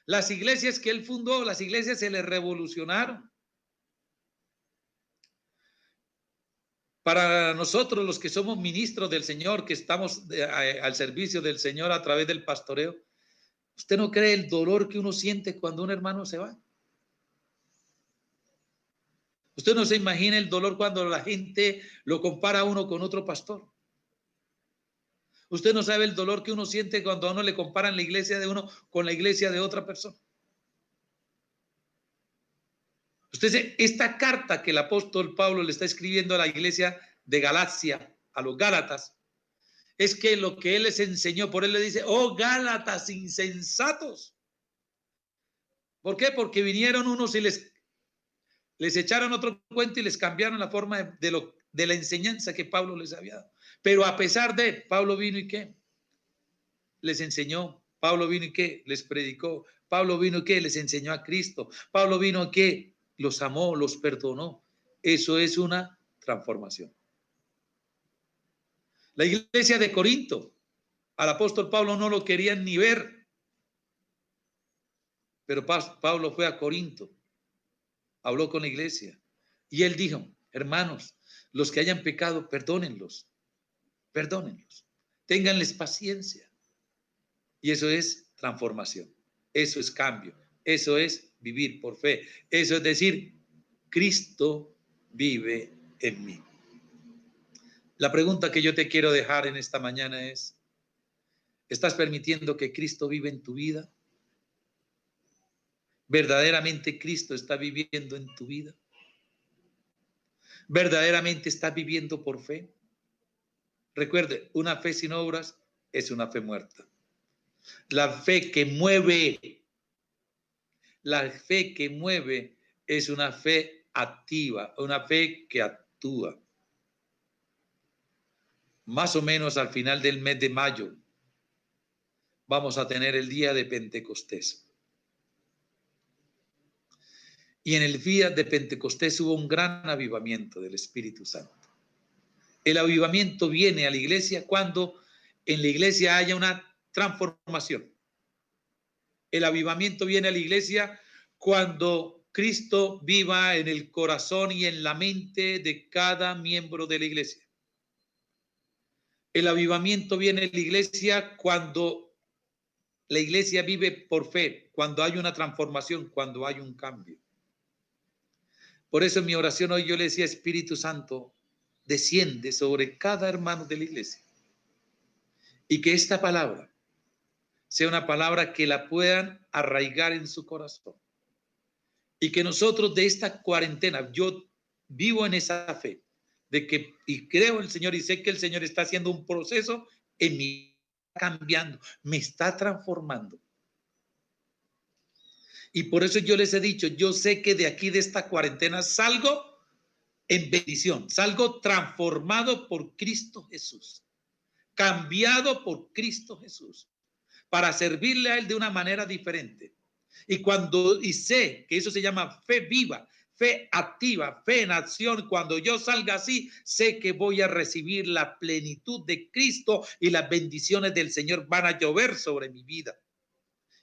Las iglesias que él fundó, las iglesias se le revolucionaron. Para nosotros los que somos ministros del Señor, que estamos al servicio del Señor a través del pastoreo, ¿usted no cree el dolor que uno siente cuando un hermano se va? Usted no se imagina el dolor cuando la gente lo compara a uno con otro pastor. Usted no sabe el dolor que uno siente cuando a uno le comparan la iglesia de uno con la iglesia de otra persona. Usted dice, esta carta que el apóstol Pablo le está escribiendo a la iglesia de Galacia, a los Gálatas, es que lo que él les enseñó, por él le dice, oh Gálatas insensatos. ¿Por qué? Porque vinieron unos y les echaron otro cuento y les cambiaron la forma de la enseñanza que Pablo les había dado. Pero a pesar de, Pablo vino y ¿qué? Les enseñó. Pablo vino y ¿qué? Les predicó. Pablo vino y ¿qué? Les enseñó a Cristo. Pablo vino y ¿qué? Los amó, los perdonó. Eso es una transformación. La iglesia de Corinto, al apóstol Pablo no lo querían ni ver. Pero Pablo fue a Corinto, habló con la iglesia y él dijo, hermanos, los que hayan pecado, perdónenlos, ténganles paciencia. Y eso es transformación, eso es cambio, eso es vivir por fe, eso es decir, Cristo vive en mí. La pregunta que yo te quiero dejar en esta mañana es, ¿estás permitiendo que Cristo vive en tu vida? ¿Verdaderamente Cristo está viviendo en tu vida? ¿Verdaderamente estás viviendo por fe? Recuerde, una fe sin obras es una fe muerta. La fe que mueve es una fe activa, una fe que actúa. Más o menos al final del mes de mayo vamos a tener el día de Pentecostés. Y en el día de Pentecostés hubo un gran avivamiento del Espíritu Santo. El avivamiento viene a la iglesia cuando en la iglesia haya una transformación. El avivamiento viene a la iglesia cuando Cristo viva en el corazón y en la mente de cada miembro de la iglesia. El avivamiento viene a la iglesia cuando la iglesia vive por fe, cuando hay una transformación, cuando hay un cambio. Por eso en mi oración hoy yo le decía, Espíritu Santo, desciende sobre cada hermano de la iglesia y que esta palabra sea una palabra que la puedan arraigar en su corazón. Y que nosotros de esta cuarentena, yo vivo en esa fe, de que, y creo en el Señor y sé que el Señor está haciendo un proceso en mí, cambiando, me está transformando. Y por eso yo les he dicho, yo sé que de aquí de esta cuarentena salgo en bendición, salgo transformado por Cristo Jesús, cambiado por Cristo Jesús, para servirle a Él de una manera diferente. Y sé que eso se llama fe viva, fe activa, fe en acción. Cuando yo salga así, sé que voy a recibir la plenitud de Cristo y las bendiciones del Señor van a llover sobre mi vida.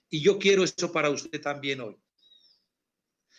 Y yo quiero eso para usted también hoy.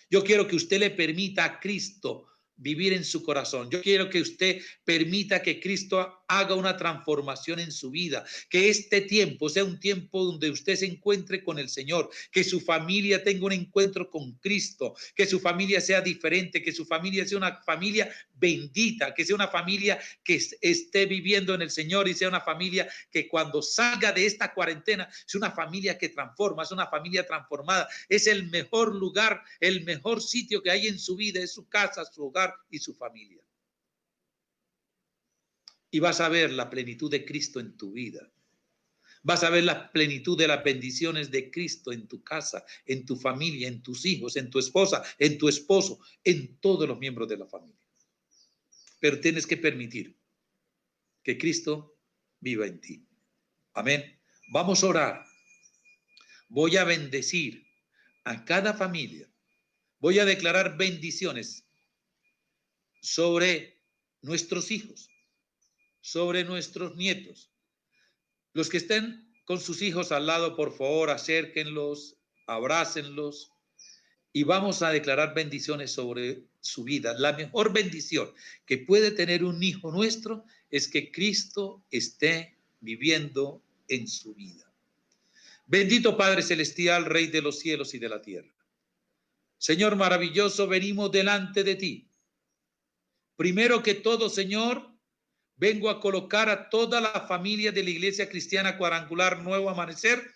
Yo quiero que usted le permita a Cristo vivir en su corazón. Yo quiero que usted permita que Cristo haga una transformación en su vida, que este tiempo sea un tiempo donde usted se encuentre con el Señor, que su familia tenga un encuentro con Cristo, que su familia sea diferente, que su familia sea una familia bendita, que sea una familia que esté viviendo en el Señor y sea una familia que cuando salga de esta cuarentena es una familia que transforma, es una familia transformada, es el mejor lugar, el mejor sitio que hay en su vida, es su casa, su hogar y su familia. Y vas a ver la plenitud de Cristo en tu vida. Vas a ver la plenitud de las bendiciones de Cristo en tu casa, en tu familia, en tus hijos, en tu esposa, en tu esposo, en todos los miembros de la familia. Pero tienes que permitir que Cristo viva en ti. Amén. Vamos a orar. Voy a bendecir a cada familia. Voy a declarar bendiciones sobre nuestros hijos, sobre nuestros nietos. Los que estén con sus hijos al lado, por favor, acérquenlos, abrácenlos y vamos a declarar bendiciones sobre su vida. La mejor bendición que puede tener un hijo nuestro es que Cristo esté viviendo en su vida. Bendito Padre Celestial, Rey de los cielos y de la tierra. Señor maravilloso, venimos delante de ti. Primero que todo, Señor, vengo a colocar a toda la familia de la Iglesia Cristiana Cuadrangular Nuevo Amanecer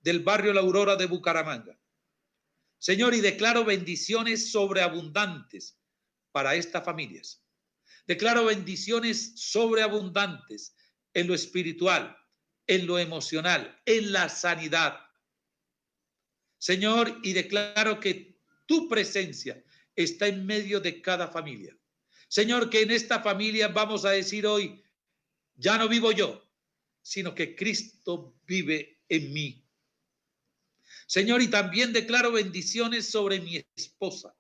del barrio La Aurora de Bucaramanga. Señor, y declaro bendiciones sobreabundantes para estas familias. Declaro bendiciones sobreabundantes en lo espiritual, en lo emocional, en la sanidad. Señor, y declaro que tu presencia está en medio de cada familia. Señor, que en esta familia vamos a decir hoy, ya no vivo yo, sino que Cristo vive en mí. Señor, y también declaro bendiciones sobre mi esposa.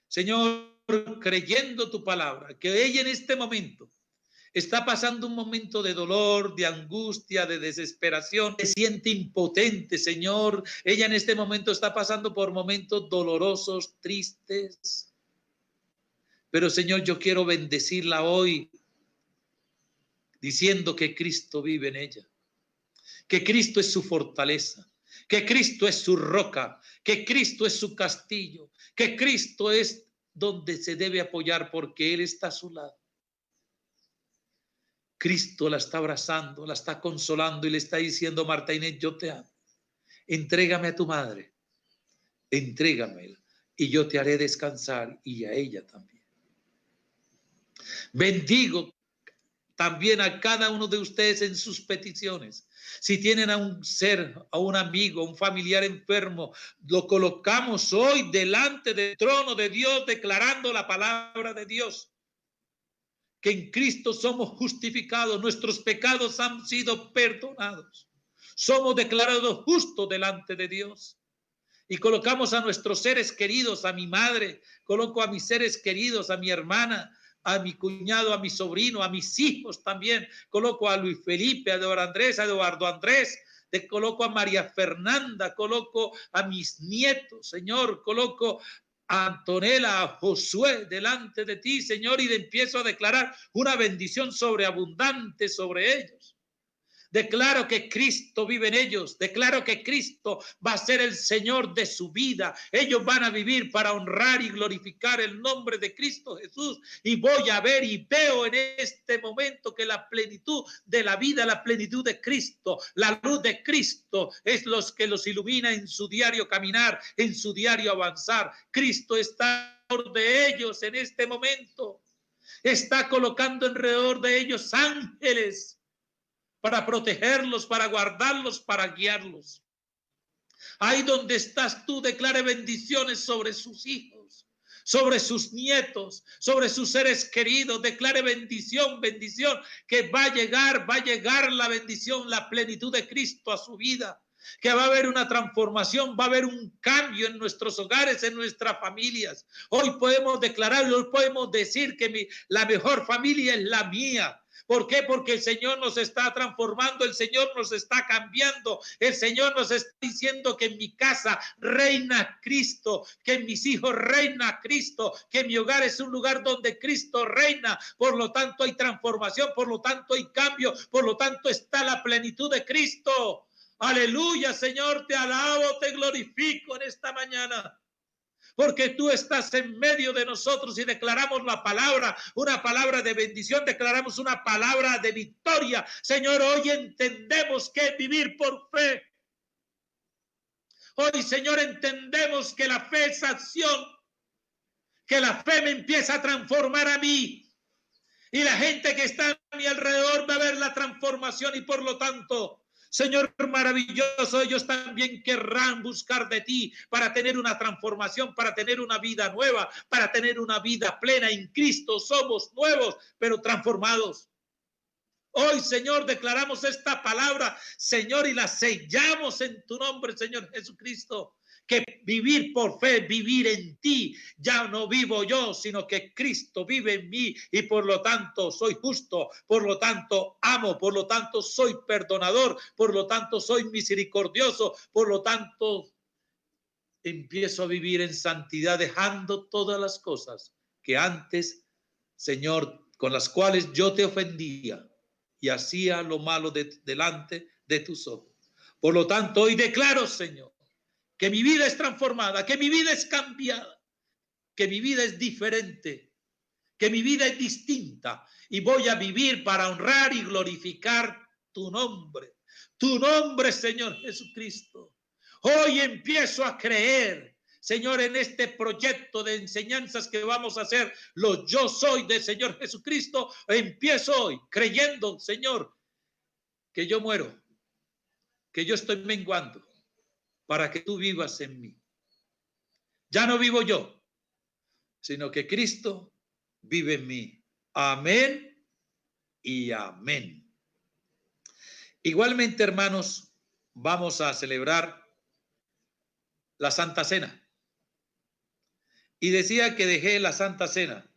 Señor, creyendo tu palabra, que ella en este momento está pasando un momento de dolor, de angustia, de desesperación, se siente impotente, Señor. Ella en este momento está pasando por momentos dolorosos, tristes. Pero, Señor, yo quiero bendecirla hoy diciendo que Cristo vive en ella, que Cristo es su fortaleza, que Cristo es su roca, que Cristo es su castillo, que Cristo es donde se debe apoyar porque Él está a su lado. Cristo la está abrazando, la está consolando y le está diciendo, Marta Inés, yo te amo. Entrégame a tu madre, entrégamela y yo te haré descansar y a ella también. Bendigo también a cada uno de ustedes en sus peticiones. Si tienen a un ser, a un amigo, a un familiar enfermo, lo colocamos hoy delante del trono de Dios, declarando la palabra de Dios. Que en Cristo somos justificados, nuestros pecados han sido perdonados. Somos declarados justos delante de Dios. Y colocamos a nuestros seres queridos, a mi madre, coloco a mis seres queridos, a mi hermana, a mi cuñado, a mi sobrino, a mis hijos también. Coloco a Luis Felipe, a Eduardo Andrés, te coloco a María Fernanda, coloco a mis nietos, Señor, coloco a Antonella, a Josué delante de ti, Señor, y empiezo a declarar una bendición sobreabundante sobre ellos. Declaro que Cristo vive en ellos. Declaro que Cristo va a ser el Señor de su vida. Ellos van a vivir para honrar y glorificar el nombre de Cristo Jesús. Y voy a ver y veo en este momento que la plenitud de la vida, la plenitud de Cristo, la luz de Cristo es los que los ilumina en su diario caminar, en su diario avanzar. Cristo está alrededor de ellos en este momento. Está colocando alrededor de ellos ángeles para protegerlos, para guardarlos, para guiarlos. Ahí donde estás tú, declare bendiciones sobre sus hijos, sobre sus nietos, sobre sus seres queridos. Declare bendición, bendición, que va a llegar la bendición, la plenitud de Cristo a su vida. Que va a haber una transformación, va a haber un cambio en nuestros hogares, en nuestras familias. Hoy podemos declarar, hoy podemos decir que la mejor familia es la mía. ¿Por qué? Porque el Señor nos está transformando, el Señor nos está cambiando, el Señor nos está diciendo que en mi casa reina Cristo, que en mis hijos reina Cristo, que mi hogar es un lugar donde Cristo reina. Por lo tanto hay transformación, por lo tanto hay cambio, por lo tanto está la plenitud de Cristo. Aleluya, Señor, te alabo, te glorifico en esta mañana. Porque tú estás en medio de nosotros y declaramos la palabra, una palabra de bendición, declaramos una palabra de victoria. Señor, hoy entendemos que es vivir por fe. Hoy, Señor, entendemos que la fe es acción, que la fe me empieza a transformar a mí. Y la gente que está a mi alrededor va a ver la transformación y por lo tanto, Señor maravilloso, ellos también querrán buscar de ti para tener una transformación, para tener una vida nueva, para tener una vida plena. En Cristo somos nuevos, pero transformados. Hoy, Señor, declaramos esta palabra, Señor, y la sellamos en tu nombre, Señor Jesucristo. Que vivir por fe, vivir en ti, ya no vivo yo, sino que Cristo vive en mí y por lo tanto soy justo, por lo tanto amo, por lo tanto soy perdonador, por lo tanto soy misericordioso, por lo tanto empiezo a vivir en santidad, dejando todas las cosas que antes, Señor, con las cuales yo te ofendía y hacía lo malo delante de tus ojos. Por lo tanto, hoy declaro, Señor, que mi vida es transformada, que mi vida es cambiada, que mi vida es diferente, que mi vida es distinta y voy a vivir para honrar y glorificar tu nombre, Señor Jesucristo. Hoy empiezo a creer, Señor, en este proyecto de enseñanzas que vamos a hacer, los yo soy del Señor Jesucristo. Empiezo hoy creyendo, Señor, que yo muero, que yo estoy menguando para que tú vivas en mí. Ya no vivo yo, sino que Cristo vive en mí. Amén y amén. Igualmente, hermanos, vamos a celebrar la Santa Cena. Y decía que dejé la Santa Cena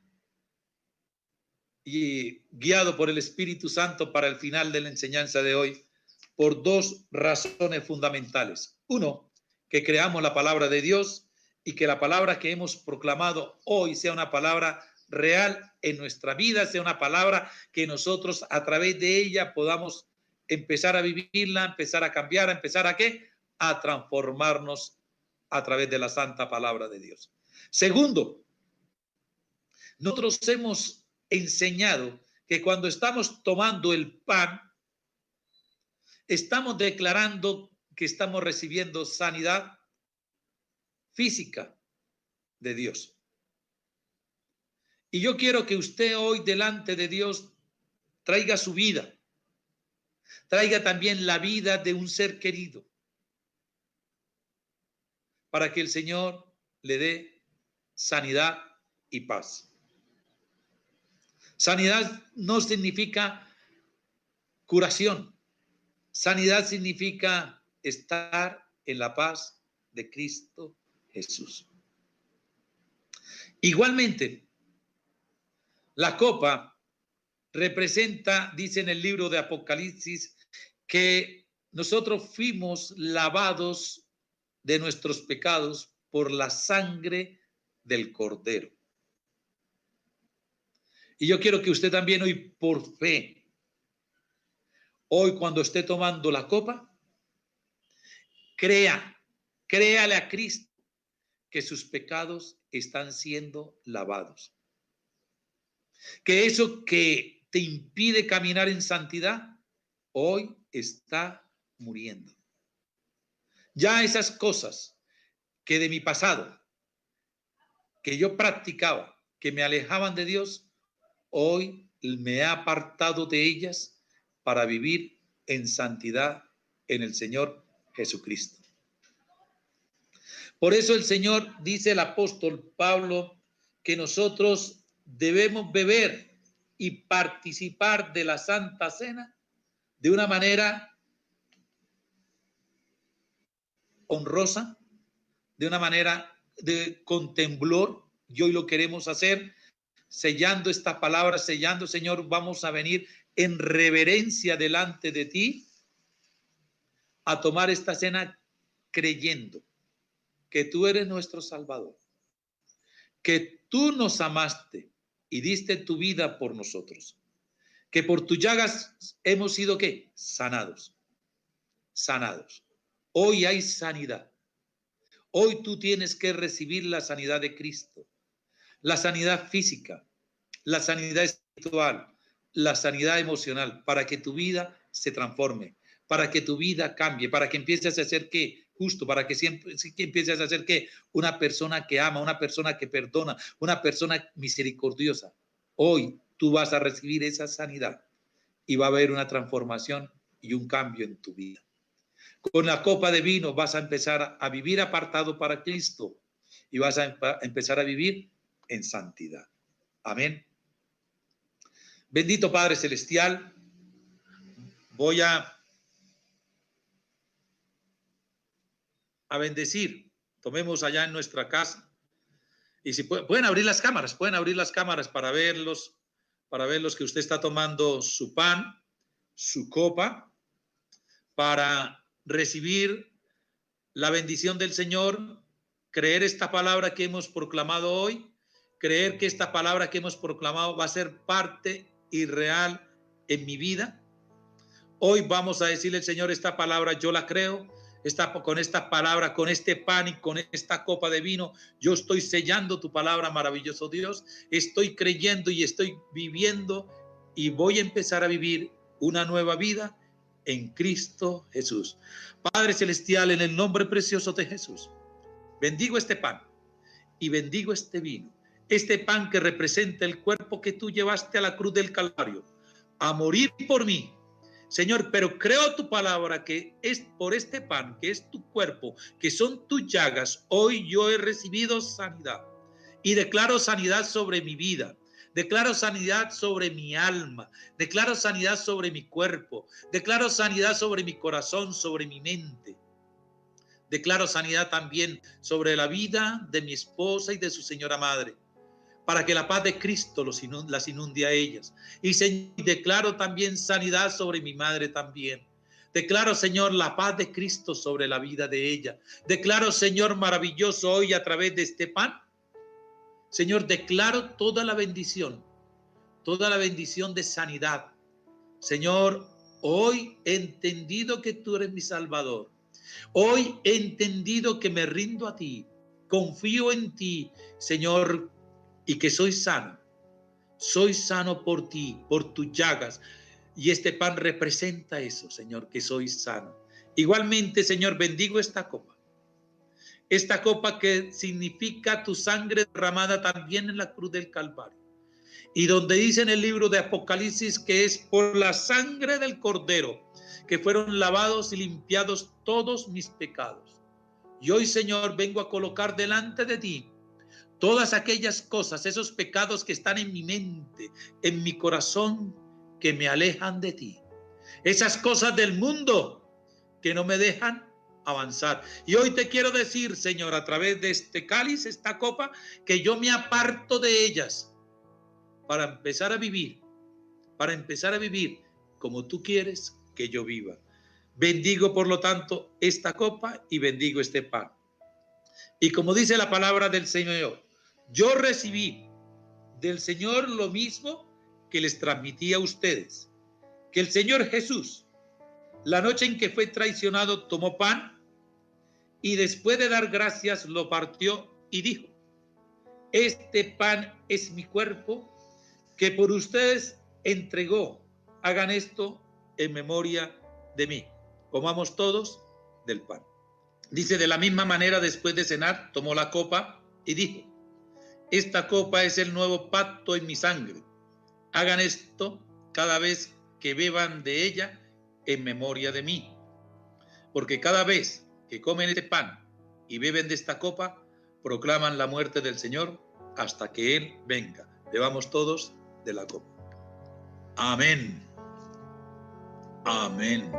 y guiado por el Espíritu Santo para el final de la enseñanza de hoy por dos razones fundamentales. Uno, que creamos la palabra de Dios y que la palabra que hemos proclamado hoy sea una palabra real en nuestra vida, sea una palabra que nosotros a través de ella podamos empezar a vivirla, empezar a cambiar, empezar a ¿qué? A transformarnos a través de la santa palabra de Dios. Segundo, nosotros hemos enseñado que cuando estamos tomando el pan, estamos declarando que estamos recibiendo sanidad física de Dios. Y yo quiero que usted hoy delante de Dios traiga su vida, traiga también la vida de un ser querido, para que el Señor le dé sanidad y paz. Sanidad no significa curación. Sanidad significa estar en la paz de Cristo Jesús. Igualmente, la copa representa, dice en el libro de Apocalipsis, que nosotros fuimos lavados de nuestros pecados por la sangre del Cordero. Y yo quiero que usted también hoy, por fe, hoy cuando esté tomando la copa, créale a Cristo que sus pecados están siendo lavados. Que eso que te impide caminar en santidad, hoy está muriendo. Ya esas cosas que de mi pasado, que yo practicaba, que me alejaban de Dios, hoy me he apartado de ellas para vivir en santidad en el Señor Jesucristo. Por eso el Señor, dice el apóstol Pablo, que nosotros debemos beber y participar de la Santa Cena de una manera honrosa, de una manera con temblor, y hoy lo queremos hacer, sellando esta palabra, sellando, Señor, vamos a venir en reverencia delante de ti a tomar esta cena creyendo que tú eres nuestro Salvador, que tú nos amaste y diste tu vida por nosotros, que por tus llagas hemos sido ¿qué? Sanados. Hoy hay sanidad. Hoy tú tienes que recibir la sanidad de Cristo, la sanidad física, la sanidad espiritual, la sanidad emocional, para que tu vida se transforme, para que tu vida cambie, para que empieces a ser ¿qué? Justo, para que siempre empieces a ser ¿qué? Una persona que ama, una persona que perdona, una persona misericordiosa. Hoy tú vas a recibir esa sanidad y va a haber una transformación y un cambio en tu vida. Con la copa de vino vas a empezar a vivir apartado para Cristo y vas a empezar a vivir en santidad. Amén. Bendito Padre Celestial, voy a bendecir. Tomemos allá en nuestra casa. Y si pueden abrir las cámaras, para verlos que usted está tomando su pan, su copa, para recibir la bendición del Señor creer esta palabra que hemos proclamado hoy, creer que esta palabra que hemos proclamado va a ser parte y real en mi vida. Hoy vamos a decirle al Señor, esta palabra yo la creo, con esta palabra, con este pan y con esta copa de vino, yo estoy sellando tu palabra, maravilloso Dios. Estoy creyendo y estoy viviendo y voy a empezar a vivir una nueva vida en Cristo Jesús. Padre Celestial, en el nombre precioso de Jesús, bendigo este pan y bendigo este vino. Este pan que representa el cuerpo que tú llevaste a la cruz del Calvario, a morir por mí. Señor, pero creo tu palabra que es por este pan, que es tu cuerpo, que son tus llagas. Hoy yo he recibido sanidad y declaro sanidad sobre mi vida. Declaro sanidad sobre mi alma. Declaro sanidad sobre mi cuerpo. Declaro sanidad sobre mi corazón, sobre mi mente. Declaro sanidad también sobre la vida de mi esposa y de su señora madre, para que la paz de Cristo las inunde a ellas. Y Señor, declaro también sanidad sobre mi madre también. Declaro, Señor, la paz de Cristo sobre la vida de ella. Declaro, Señor, maravilloso hoy a través de este pan. Señor, declaro toda la bendición de sanidad. Señor, hoy he entendido que tú eres mi Salvador. Hoy he entendido que me rindo a ti. Confío en ti, Señor, y que soy sano. Soy sano por ti, por tus llagas. Y este pan representa eso, Señor, que soy sano. Igualmente, Señor, bendigo esta copa. Esta copa que significa tu sangre derramada también en la cruz del Calvario. Y donde dice en el libro de Apocalipsis que es por la sangre del Cordero que fueron lavados y limpiados todos mis pecados. Y hoy, Señor, vengo a colocar delante de ti todas aquellas cosas, esos pecados que están en mi mente, en mi corazón, que me alejan de ti. Esas cosas del mundo que no me dejan avanzar. Y hoy te quiero decir, Señor, a través de este cáliz, esta copa, que yo me aparto de ellas para empezar a vivir como tú quieres que yo viva. Bendigo, por lo tanto, esta copa y bendigo este pan. Y como dice la palabra del Señor, yo recibí del Señor lo mismo que les transmití a ustedes, que el Señor Jesús, la noche en que fue traicionado, tomó pan y después de dar gracias lo partió y dijo: este pan es mi cuerpo que por ustedes entregó. Hagan esto en memoria de mí. Comamos todos del pan. Dice, de la misma manera, después de cenar, tomó la copa y dijo: esta copa es el nuevo pacto en mi sangre. Hagan esto cada vez que beban de ella en memoria de mí. Porque cada vez que comen este pan y beben de esta copa, proclaman la muerte del Señor hasta que Él venga. Bebamos todos de la copa. Amén. Amén.